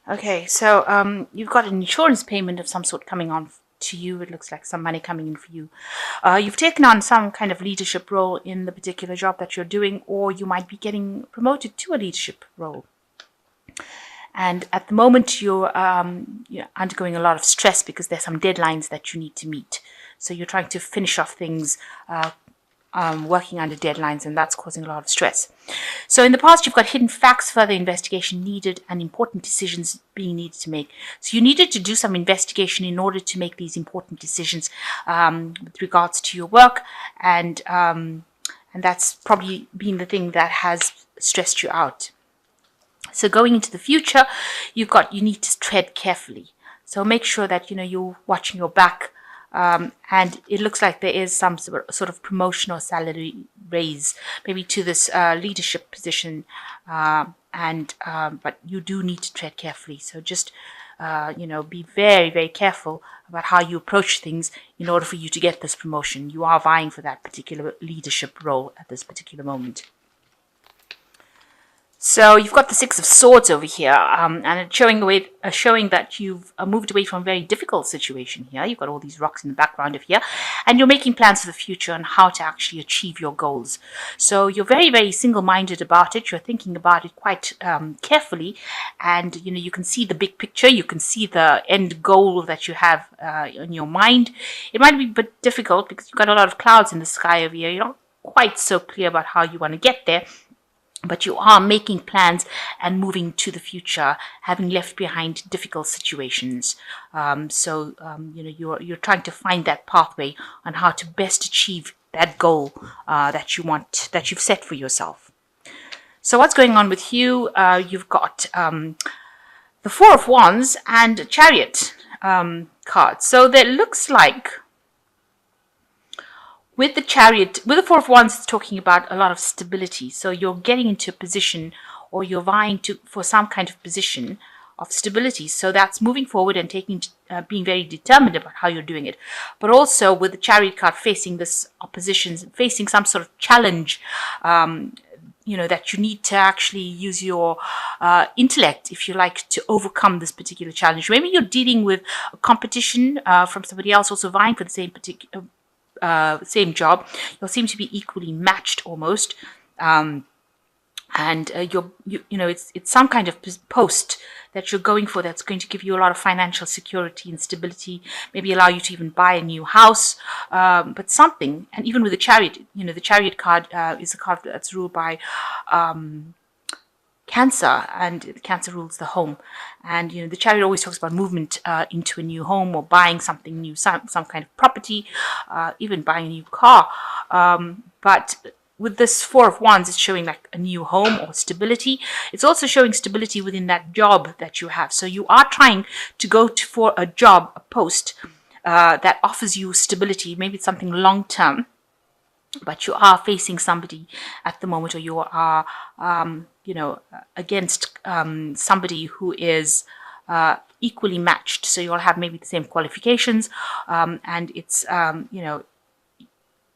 Okay, so you've got an insurance payment of some sort coming on to you. It looks like some money coming in for you. You've taken on some kind of leadership role in the particular job that you're doing, or you might be getting promoted to a leadership role. And at the moment, you're undergoing a lot of stress because there's some deadlines that you need to meet. So you're trying to finish off things, working under deadlines, and that's causing a lot of stress. So in the past, you've got hidden facts, further investigation needed, and important decisions being needed to make. So you needed to do some investigation in order to make these important decisions with regards to your work, and that's probably been the thing that has stressed you out. So going into the future, you need to tread carefully. So make sure that you're watching your back. And it looks like there is some sort of promotion or salary raise, maybe to this leadership position, but you do need to tread carefully. So just be very, very careful about how you approach things in order for you to get this promotion. You are vying for that particular leadership role at this particular moment. So you've got the Six of Swords over here, and it's showing that you've moved away from a very difficult situation here. You've got all these rocks in the background of here, and you're making plans for the future and how to actually achieve your goals. So you're very, very single-minded about it. You're thinking about it quite carefully, and you can see the big picture. You can see the end goal that you have in your mind. It might be a bit difficult because you've got a lot of clouds in the sky over here. You're not quite so clear about how you want to get there. But you are making plans and moving to the future, having left behind difficult situations. You're trying to find that pathway on how to best achieve that goal that you want, that you've set for yourself. So what's going on with you? You've got the Four of Wands and Chariot cards. So that looks like, with the Chariot, with the Four of Wands, it's talking about a lot of stability. So you're getting into a position, or you're vying for some kind of position of stability. So that's moving forward and being very determined about how you're doing it. But also with the Chariot card facing this opposition, facing some sort of challenge, that you need to actually use your intellect, if you like, to overcome this particular challenge. Maybe you're dealing with a competition from somebody else also vying for the same job. You'll seem to be equally matched almost, it's some kind of post that you're going for that's going to give you a lot of financial security and stability, maybe allow you to even buy a new house, but something. And even with the Chariot, the Chariot card is a card that's ruled by Cancer, and Cancer rules the home. And the Chariot always talks about movement into a new home, or buying something new, some kind of property, even buying a new car. But with this Four of Wands, it's showing like a new home or stability. It's also showing stability within that job that you have. So you are trying to go for a job, a post that offers you stability. Maybe it's something long term, but you are facing somebody at the moment, or you are against somebody who is equally matched. So you'll have maybe the same qualifications, and it's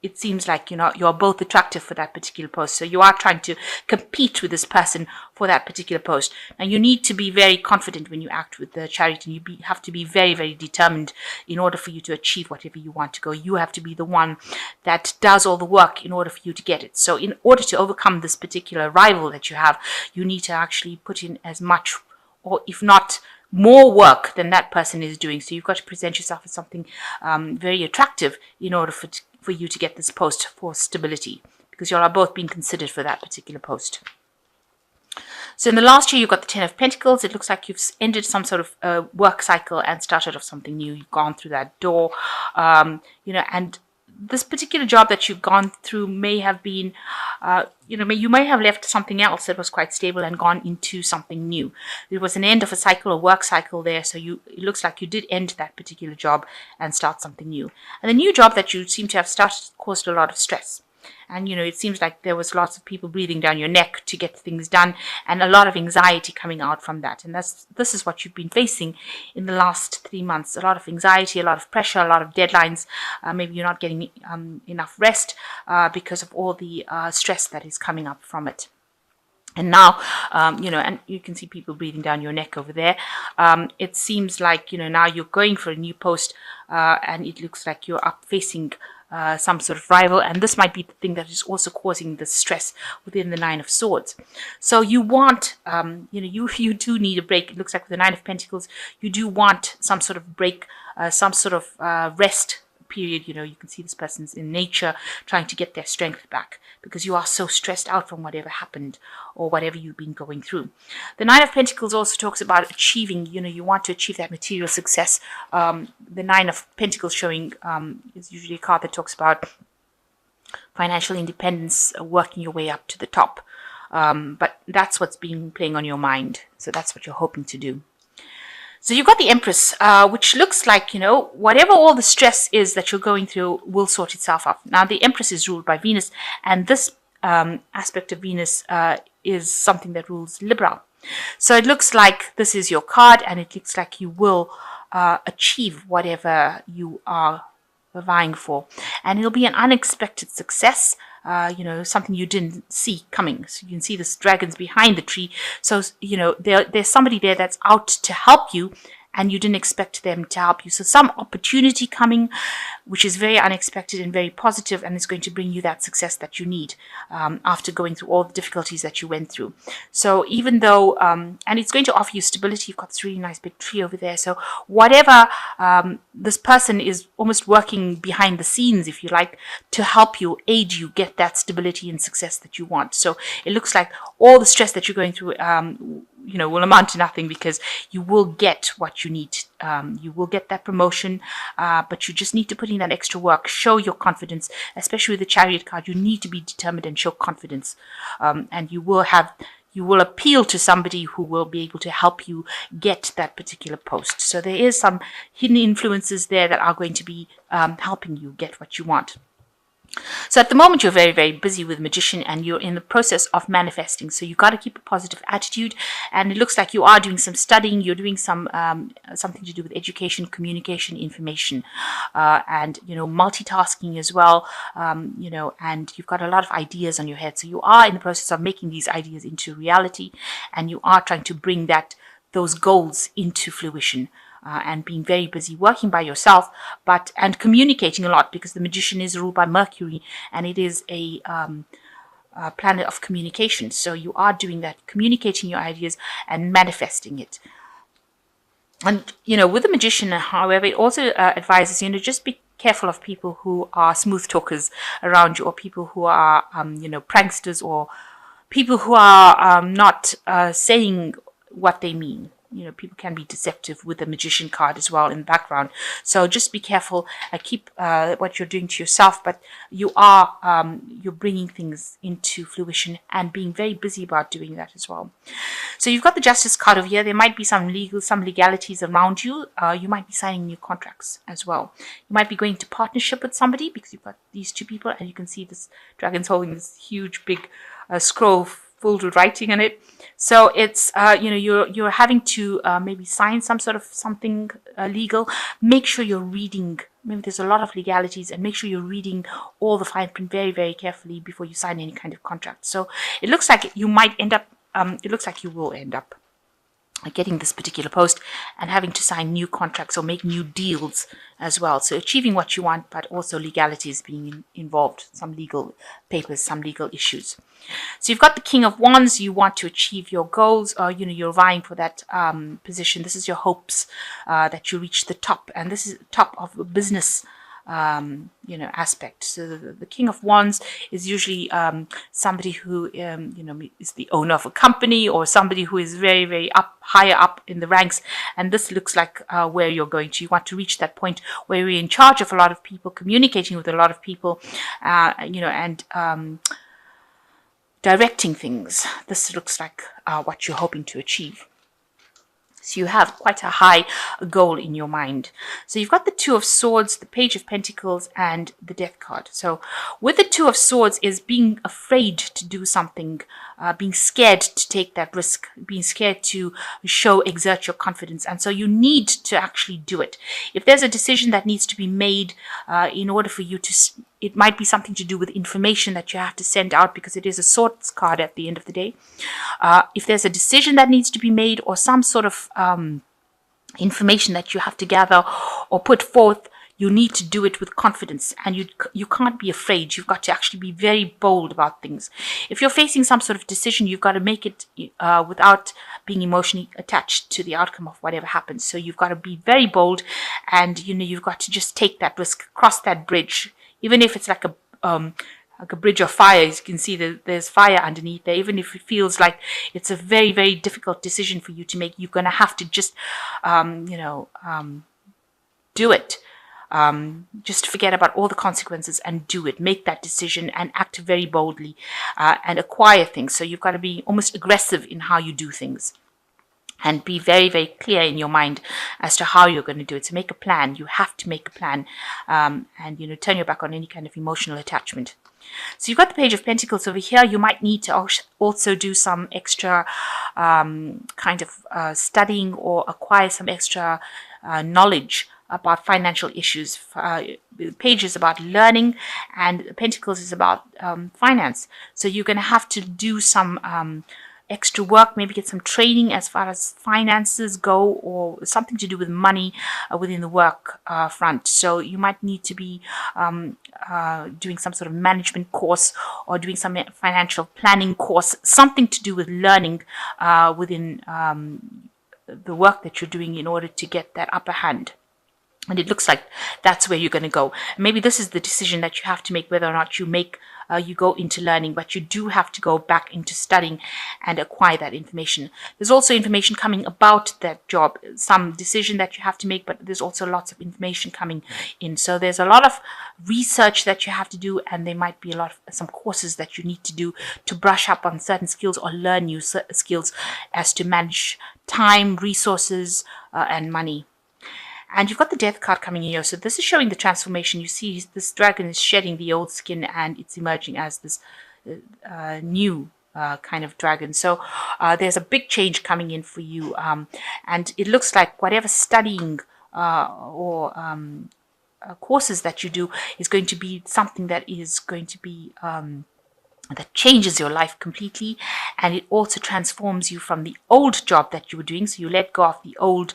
it seems like you're both attractive for that particular post. So you are trying to compete with this person for that particular post. And you need to be very confident when you act with the Chariot, and you have to be very, very determined in order for you to achieve whatever you want to go. You have to be the one that does all the work in order for you to get it. So in order to overcome this particular rival that you have, you need to actually put in as much, or if not more work than that person is doing. So you've got to present yourself as something very attractive in order for you to get this post for stability, because you all are both being considered for that particular post. So in the last year, you've got the Ten of Pentacles. It looks like you've ended some sort of work cycle and started off something new. You've gone through that door, and this particular job that you've gone through may have been, you may have left something else that was quite stable and gone into something new. It was an end of a cycle, a work cycle there. So it looks like you did end that particular job and start something new. And the new job that you seem to have started caused a lot of stress. And, it seems like there was lots of people breathing down your neck to get things done, and a lot of anxiety coming out from that. And this is what you've been facing in the last 3 months. A lot of anxiety, a lot of pressure, a lot of deadlines. Maybe you're not getting enough rest because of all the stress that is coming up from it. And now, and you can see people breathing down your neck over there. It seems like, now you're going for a new post, and it looks like you're up facing some sort of rival. And this might be the thing that is also causing the stress within the Nine of Swords. So you want, you do need a break. It looks like with the Nine of Pentacles, you do want some sort of break, some sort of rest period. You can see this person's in nature trying to get their strength back because you are so stressed out from whatever happened or whatever you've been going through. The Nine of Pentacles also talks about achieving, you want to achieve that material success. The Nine of Pentacles showing is usually a card that talks about financial independence, working your way up to the top. But that's what's been playing on your mind. So that's what you're hoping to do. So you've got the Empress, which looks like, whatever all the stress is that you're going through will sort itself out. Now, the Empress is ruled by Venus, and this aspect of Venus is something that rules Libra. So it looks like this is your card, and it looks like you will achieve whatever you are vying for. And it'll be an unexpected success. Something you didn't see coming. So you can see this dragons behind the tree. So, there's somebody there that's out to help you, and you didn't expect them to help you. So some opportunity coming, which is very unexpected and very positive, and it's going to bring you that success that you need after going through all the difficulties that you went through. So even though, and it's going to offer you stability, you've got this really nice big tree over there. So whatever, this person is almost working behind the scenes, if you like, to help you, aid you get that stability and success that you want. So it looks like all the stress that you're going through will amount to nothing because you will get what you need. You will get that promotion, but you just need to put in that extra work. Show your confidence, especially with the Chariot card. You need to be determined and show confidence, and you will appeal to somebody who will be able to help you get that particular post. So there is some hidden influences there that are going to be helping you get what you want. So at the moment, you're very, very busy with Magician, and you're in the process of manifesting. So you've got to keep a positive attitude. And it looks like you are doing some studying. You're doing some something to do with education, communication, information, and multitasking as well. And you've got a lot of ideas on your head. So you are in the process of making these ideas into reality, and you are trying to bring those goals into fruition. And being very busy working by yourself, and communicating a lot, because the Magician is ruled by Mercury, and it is a planet of communication. So you are doing that, communicating your ideas and manifesting it. And with the Magician, however, it also advises just be careful of people who are smooth talkers around you, or people who are pranksters, or people who are not saying what they mean. People can be deceptive with the Magician card as well in the background. So just be careful. Keep what you're doing to yourself, but you're bringing things into fruition and being very busy about doing that as well. So you've got the Justice card over here. There might be some legalities around you. You might be signing new contracts as well. You might be going to partnership with somebody because you've got these two people, and you can see this dragon's holding this huge big scroll filled with writing on it. So it's you're having to maybe sign some sort of something legal. Make sure you're reading. Maybe there's a lot of legalities, and make sure you're reading all the fine print very, very carefully before you sign any kind of contract. So it looks like you might end up. It looks like you will end up getting this particular post and having to sign new contracts or make new deals as well. So achieving what you want, but also legalities being involved, some legal papers, some legal issues. So you've got the King of Wands. You want to achieve your goals, or you're vying for that position. This is your hopes that you reach the top, and this is the top of a business aspect. So the King of Wands is usually somebody who is the owner of a company, or somebody who is very, very higher up in the ranks. And this looks like where you're going to. You want to reach that point where you're in charge of a lot of people, communicating with a lot of people, and directing things. This looks like what you're hoping to achieve. So you have quite a high goal in your mind. So you've got the Two of Swords, the Page of Pentacles, and the Death card. So with the Two of Swords is being afraid to do something, being scared to take that risk, being scared to exert your confidence. And so you need to actually do it. If there's a decision that needs to be made in order for you to it might be something to do with information that you have to send out, because it is a swords card at the end of the day. If there's a decision that needs to be made, or some sort of information that you have to gather or put forth, you need to do it with confidence, and you can't be afraid. You've got to actually be very bold about things. If you're facing some sort of decision, you've got to make it without being emotionally attached to the outcome of whatever happens. So you've got to be very bold, and you've got to just take that risk, cross that bridge, even if it's like a bridge of fire. As you can see, there's fire underneath there. Even if it feels like it's a very, very difficult decision for you to make, you're going to have to just do it. Just forget about all the consequences and do it. Make that decision and act very boldly and acquire things. So you've got to be almost aggressive in how you do things, and be very, very clear in your mind as to how you're going to do it. So make a plan. You have to make a plan, and turn your back on any kind of emotional attachment. So you've got the Page of Pentacles over here. You might need to also do some extra studying, or acquire some extra knowledge about financial issues. The Page is about learning, and Pentacles is about finance. So you're going to have to do some extra work, maybe get some training as far as finances go, or something to do with money within the work front. So you might need to be doing some sort of management course, or doing some financial planning course, something to do with learning within the work that you're doing, in order to get that upper hand. And it looks like that's where you're going to go. Maybe this is the decision that you have to make, whether or not you go into learning, but you do have to go back into studying and acquire that information. There's also information coming about that job, some decision that you have to make, but there's also lots of information coming in. So there's a lot of research that you have to do, and there might be some courses that you need to do to brush up on certain skills, or learn new skills as to manage time, resources, and money. And you've got the Death card coming in here. So this is showing the transformation. You see this dragon is shedding the old skin, and it's emerging as this new kind of dragon. So there's a big change coming in for you. And it looks like whatever studying or courses that you do is going to be something that is going to be that changes your life completely, and it also transforms you from the old job that you were doing. So you let go of the old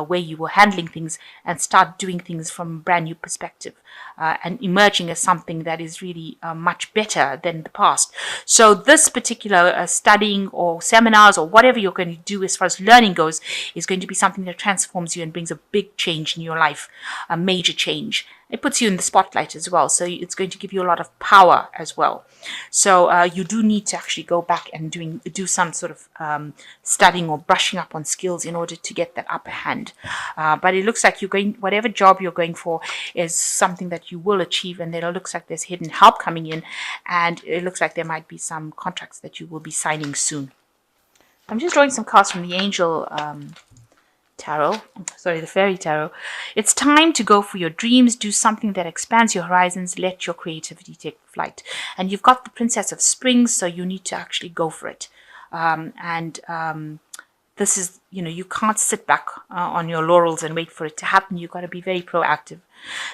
way you were handling things, and start doing things from a brand new perspective, and emerging as something that is really much better than the past. So this particular studying or seminars or whatever you're going to do as far as learning goes is going to be something that transforms you and brings a big change in your life, a major change. It puts you in the spotlight as well, so it's going to give you a lot of power as well. So you do need to actually go back and do some sort of studying or brushing up on skills in order to get that upper hand. But it looks like whatever job you're going for is something that you will achieve, and then it looks like there's hidden help coming in, and it looks like there might be some contracts that you will be signing soon. I'm just drawing some cards from the Angel the Fairy Tarot. It's time to go for your dreams, do something that expands your horizons, let your creativity take flight. And you've got the Princess of Spring, so you need to actually go for it. This is, you can't sit back on your laurels and wait for it to happen. You've got to be very proactive.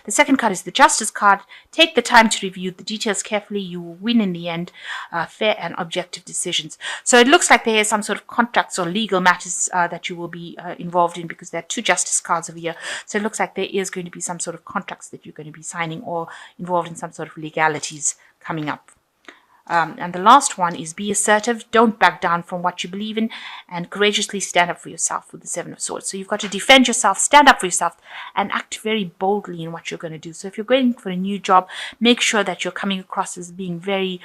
The second card is the Justice card. Take the time to review the details carefully. You will win in the end. Fair and objective decisions. So it looks like there is some sort of contracts or legal matters that you will be involved in, because there are two Justice cards over here. So it looks like there is going to be some sort of contracts that you're going to be signing, or involved in some sort of legalities coming up. And the last one is be assertive. Don't back down from what you believe in, and courageously stand up for yourself with the Seven of Swords. So you've got to defend yourself, stand up for yourself, and act very boldly in what you're going to do. So if you're going for a new job, make sure that you're coming across as being very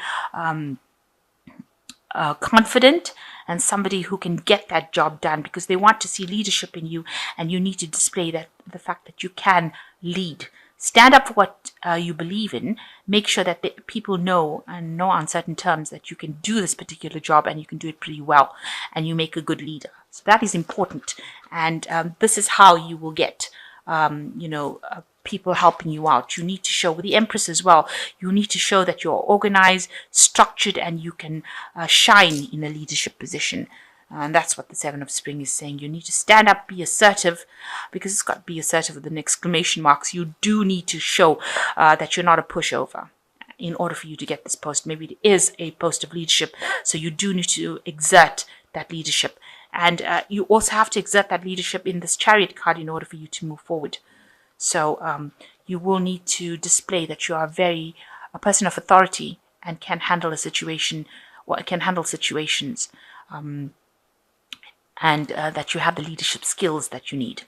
confident and somebody who can get that job done, because they want to see leadership in you, and you need to display the fact that you can lead. Stand up for what you believe in. Make sure that people know, and know on certain terms, that you can do this particular job, and you can do it pretty well, and you make a good leader. So that is important, and this is how you will get, people helping you out. You need to show, with the Empress as well, you need to show that you're organized, structured, and you can shine in a leadership position. And that's what the Seven of Spring is saying. You need to stand up, be assertive, because it's got to be assertive with an exclamation marks. You do need to show that you're not a pushover in order for you to get this post. Maybe it is a post of leadership, so you do need to exert that leadership. And you also have to exert that leadership in this Chariot card in order for you to move forward. So you will need to display that you are a person of authority and can handle a situation, or can handle situations, and that you have the leadership skills that you need.